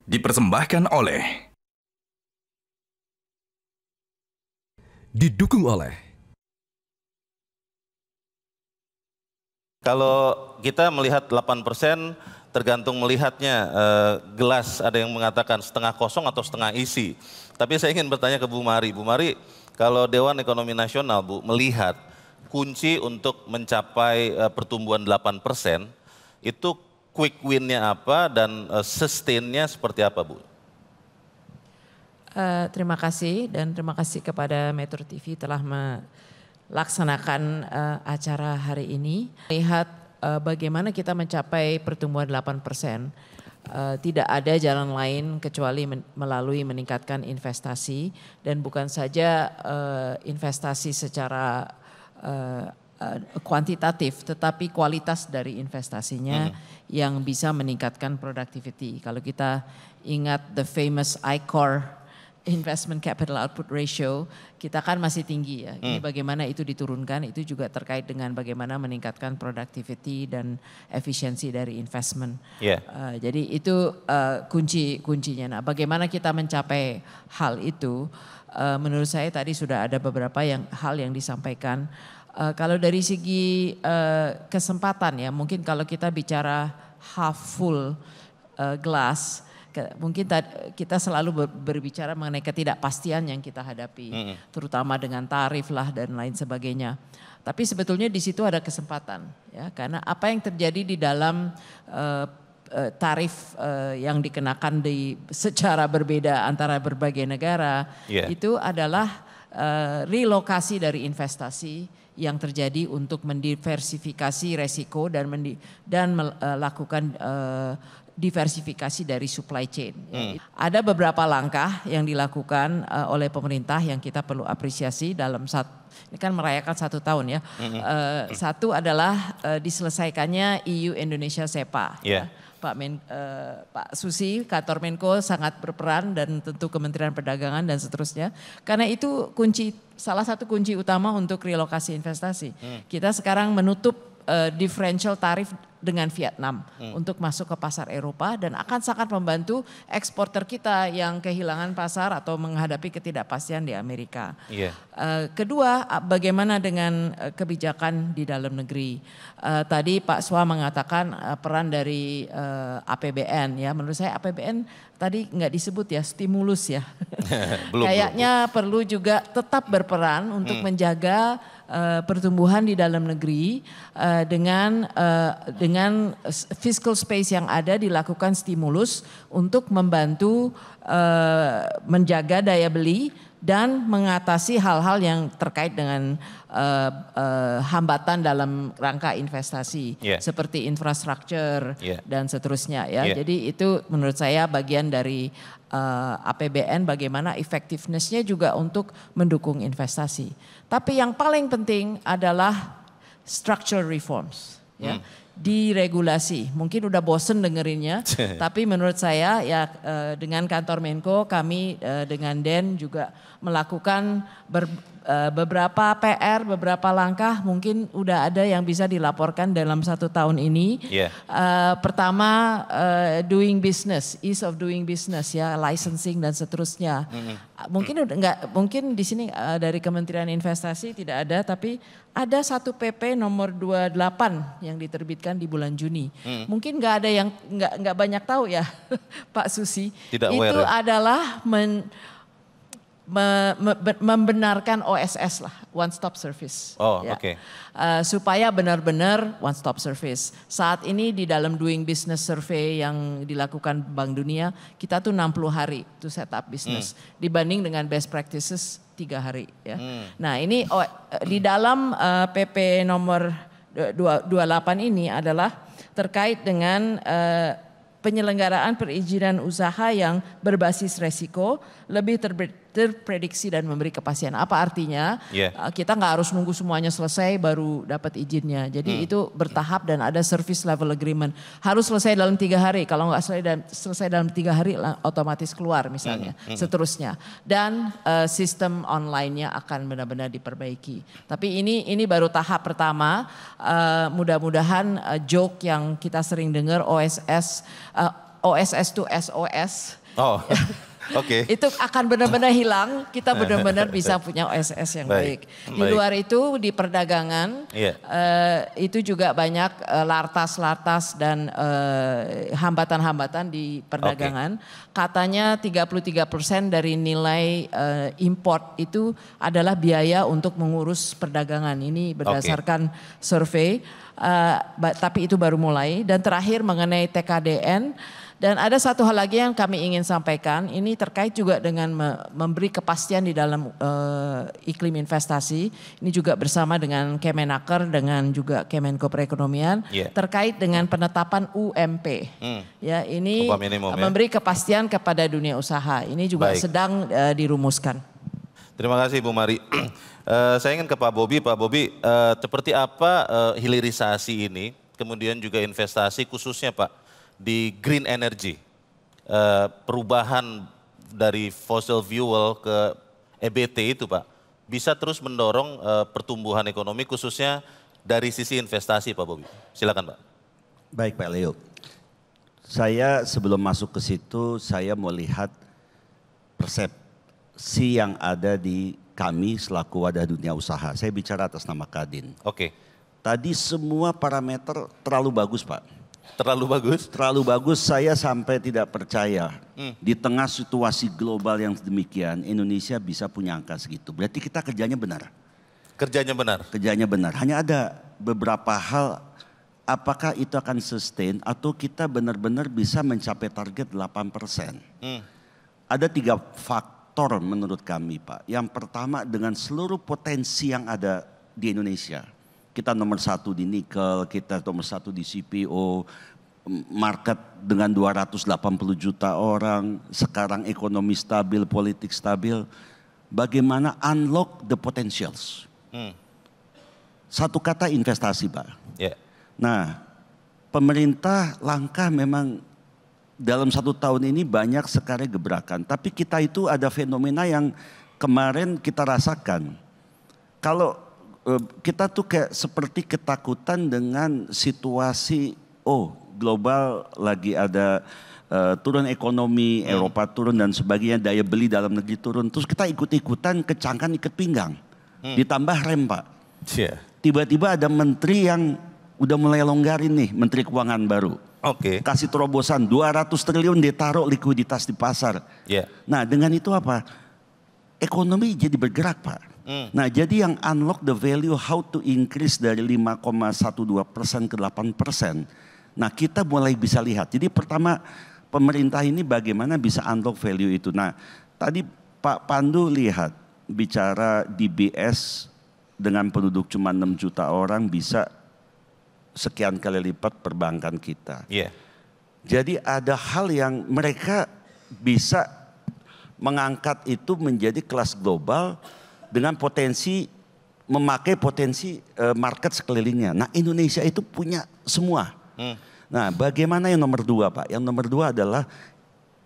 Dipersembahkan oleh, didukung oleh. Kalau kita melihat 8%, tergantung melihatnya, gelas ada yang mengatakan setengah kosong atau setengah isi. Tapi saya ingin bertanya ke Bu Mari. Bu Mari, kalau Dewan Ekonomi Nasional, Bu, melihat kunci untuk mencapai pertumbuhan 8%, itu quick win-nya apa dan sustain-nya seperti apa, Bu? Terima kasih dan terima kasih kepada Metro TV telah melaksanakan acara hari ini. Lihat bagaimana kita mencapai pertumbuhan 8%. Tidak ada jalan lain kecuali melalui meningkatkan investasi dan bukan saja investasi secara kuantitatif tetapi kualitas dari investasinya yang bisa meningkatkan productivity. Kalau kita ingat the famous I-Core Investment Capital Output Ratio, kita kan masih tinggi ya. Ini bagaimana itu diturunkan, itu juga terkait dengan bagaimana meningkatkan productivity dan efisiensi dari investment. Jadi itu kuncinya. Nah, bagaimana kita mencapai hal itu? Menurut saya tadi sudah ada beberapa hal yang disampaikan. Kalau dari segi kesempatan ya, mungkin kalau kita bicara half full glass, mungkin kita selalu berbicara mengenai ketidakpastian yang kita hadapi, terutama dengan tarif lah dan lain sebagainya. Tapi sebetulnya di situ ada kesempatan, ya, karena apa yang terjadi di dalam tarif yang dikenakan secara berbeda antara berbagai negara, itu adalah relokasi dari investasi yang terjadi untuk mendiversifikasi resiko dan melakukan diversifikasi dari supply chain. Ada beberapa langkah yang dilakukan oleh pemerintah yang kita perlu apresiasi dalam ini kan merayakan 1 tahun ya. Satu adalah diselesaikannya EU Indonesia SEPA. Pak Susi, Kantor Menko sangat berperan dan tentu Kementerian Perdagangan dan seterusnya. Karena itu salah satu kunci utama untuk relokasi investasi. Kita sekarang menutup differential tarif dengan Vietnam untuk masuk ke pasar Eropa dan akan sangat membantu eksporter kita yang kehilangan pasar atau menghadapi ketidakpastian di Amerika. Kedua, bagaimana dengan kebijakan di dalam negeri? Tadi Pak Swa mengatakan peran dari APBN ya. Menurut saya APBN tadi nggak disebut ya, stimulus ya. Kayaknya perlu juga tetap berperan untuk menjaga pertumbuhan di dalam negeri dengan fiscal space yang ada dilakukan stimulus untuk membantu menjaga daya beli dan mengatasi hal-hal yang terkait dengan hambatan dalam rangka investasi seperti infrastruktur dan seterusnya ya. Jadi itu menurut saya bagian dari APBN bagaimana effectiveness-nya juga untuk mendukung investasi. Tapi yang paling penting adalah structural reforms ya. Diregulasi. Mungkin udah bosen dengerinnya, tapi menurut saya ya dengan Kantor Menko kami dengan Den juga melakukan beberapa PR, beberapa langkah mungkin udah ada yang bisa dilaporkan dalam 1 tahun ini. Pertama doing business, ease of doing business ya, licensing dan seterusnya. Mungkin di sini dari Kementerian Investasi tidak ada, tapi ada satu PP nomor 28 yang diterbitkan di bulan Juni. Mungkin nggak ada yang nggak banyak tahu ya, Pak Susi. Tidak itu aware, ya? adalah membenarkan OSS lah, one stop service. Supaya benar-benar one stop service. Saat ini di dalam doing business survey yang dilakukan Bank Dunia, kita tuh 60 hari to set up business. Dibanding dengan best practices 3 hari ya. Nah ini di dalam PP nomor 28 ini adalah terkait dengan penyelenggaraan perizinan usaha yang berbasis resiko, lebih terprediksi dan memberi kepastian. Apa artinya? Kita nggak harus nunggu semuanya selesai baru dapat izinnya. Jadi itu bertahap dan ada service level agreement. Harus selesai dalam 3 hari. Kalau nggak selesai dalam 3 hari otomatis keluar misalnya. Seterusnya. Dan sistem online-nya akan benar-benar diperbaiki. Tapi ini baru tahap pertama. Mudah-mudahan joke yang kita sering dengar OSS OSS to SOS. Oh, oke. Itu akan benar-benar hilang, kita benar-benar bisa punya OSS yang baik. Di luar itu di perdagangan, itu juga banyak lartas-lartas dan hambatan-hambatan di perdagangan. Katanya 33% dari nilai import itu adalah biaya untuk mengurus perdagangan. Ini berdasarkan survei, tapi itu baru mulai. Dan terakhir mengenai TKDN, dan ada satu hal lagi yang kami ingin sampaikan, ini terkait juga dengan memberi kepastian di dalam iklim investasi. Ini juga bersama dengan Kemenaker, dengan juga Kemenko Perekonomian, terkait dengan penetapan UMP. Ya, ini memberi kepastian kepada dunia usaha. Ini juga sedang dirumuskan. Terima kasih Bu Mari. Saya ingin ke Pak Bobi. Pak Bobi, seperti apa hilirisasi ini, kemudian juga investasi khususnya Pak, di green energy, perubahan dari fossil fuel ke EBT itu Pak, bisa terus mendorong pertumbuhan ekonomi khususnya dari sisi investasi Pak Bobi. Silakan Pak. Baik Pak Leo, saya sebelum masuk ke situ saya mau lihat persepsi yang ada di kami selaku wadah dunia usaha. Saya bicara atas nama Kadin. Oke. Tadi semua parameter terlalu bagus Pak. Terlalu bagus? Terlalu bagus, saya sampai tidak percaya. Di tengah situasi global yang demikian, Indonesia bisa punya angka segitu. Berarti kita kerjanya benar. Kerjanya benar? Kerjanya benar. Hanya ada beberapa hal, apakah itu akan sustain atau kita benar-benar bisa mencapai target 8%. Ada 3 faktor menurut kami Pak. Yang pertama dengan seluruh potensi yang ada di Indonesia. Kita nomor 1 di nikel, kita nomor 1 di CPO, market dengan 280 juta orang, sekarang ekonomi stabil, politik stabil. Bagaimana unlock the potentials? Satu kata investasi Pak. Nah, pemerintah langkah memang dalam 1 tahun ini banyak sekali gebrakan. Tapi kita itu ada fenomena yang kemarin kita rasakan. Kalau kita tuh kayak seperti ketakutan dengan situasi, global lagi ada turun ekonomi, Eropa turun dan sebagainya, daya beli dalam negeri turun. Terus kita ikut-ikutan kecangkan ikat pinggang, ditambah rem Pak. Tiba-tiba ada menteri yang udah mulai longgarin nih, menteri keuangan baru. Kasih terobosan 200 triliun ditaruh likuiditas di pasar. Nah dengan itu apa? Ekonomi jadi bergerak Pak. Nah jadi yang unlock the value, how to increase dari 5,12% ke 8%. Nah kita mulai bisa lihat. Jadi pertama pemerintah ini bagaimana bisa unlock value itu. Nah tadi Pak Pandu lihat bicara DBS dengan penduduk cuma 6 juta orang bisa sekian kali lipat perbankan kita. Jadi ada hal yang mereka bisa mengangkat itu menjadi kelas global dengan potensi, memakai potensi market sekelilingnya. Nah Indonesia itu punya semua. Nah bagaimana yang nomor 2 Pak? Yang nomor 2 adalah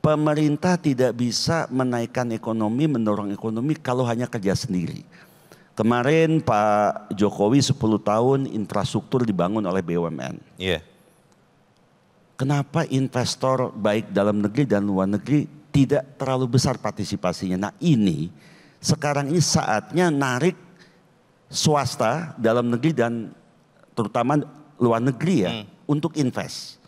pemerintah tidak bisa menaikkan ekonomi, mendorong ekonomi kalau hanya kerja sendiri. Kemarin Pak Jokowi 10 tahun infrastruktur dibangun oleh BUMN. Kenapa investor baik dalam negeri dan luar negeri tidak terlalu besar partisipasinya? Nah ini sekarang ini saatnya narik swasta dalam negeri dan terutama luar negeri untuk invest.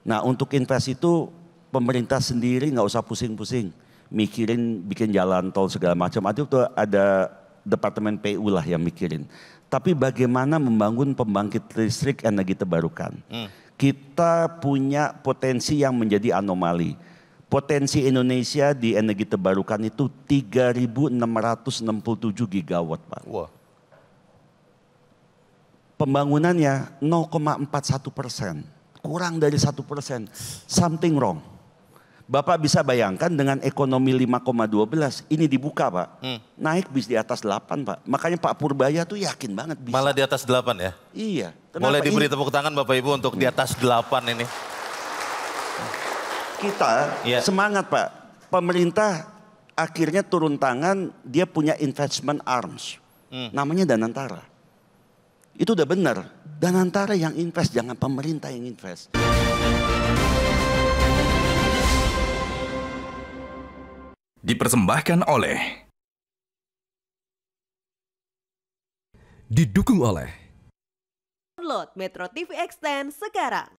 Nah untuk invest itu pemerintah sendiri nggak usah pusing-pusing mikirin bikin jalan tol segala macam. Ada departemen PU lah yang mikirin. Tapi bagaimana membangun pembangkit listrik energi terbarukan. Kita punya potensi yang menjadi anomali. Potensi Indonesia di energi terbarukan itu 3.667 gigawatt Pak. Pembangunannya 0,41%, kurang dari 1%, something wrong. Bapak bisa bayangkan dengan ekonomi 5,12 ini dibuka Pak, naik bis di atas 8 Pak. Makanya Pak Purbaya tuh yakin banget bisa. Malah di atas 8 ya? Iya. Boleh diberi tepuk tangan Bapak Ibu untuk di atas 8 ini. Kita semangat Pak, pemerintah akhirnya turun tangan, dia punya investment arms, namanya Danantara. Itu udah benar, Danantara yang invest, jangan pemerintah yang invest. dipersembahkan oleh, didukung oleh Download Metro TV Extend sekarang.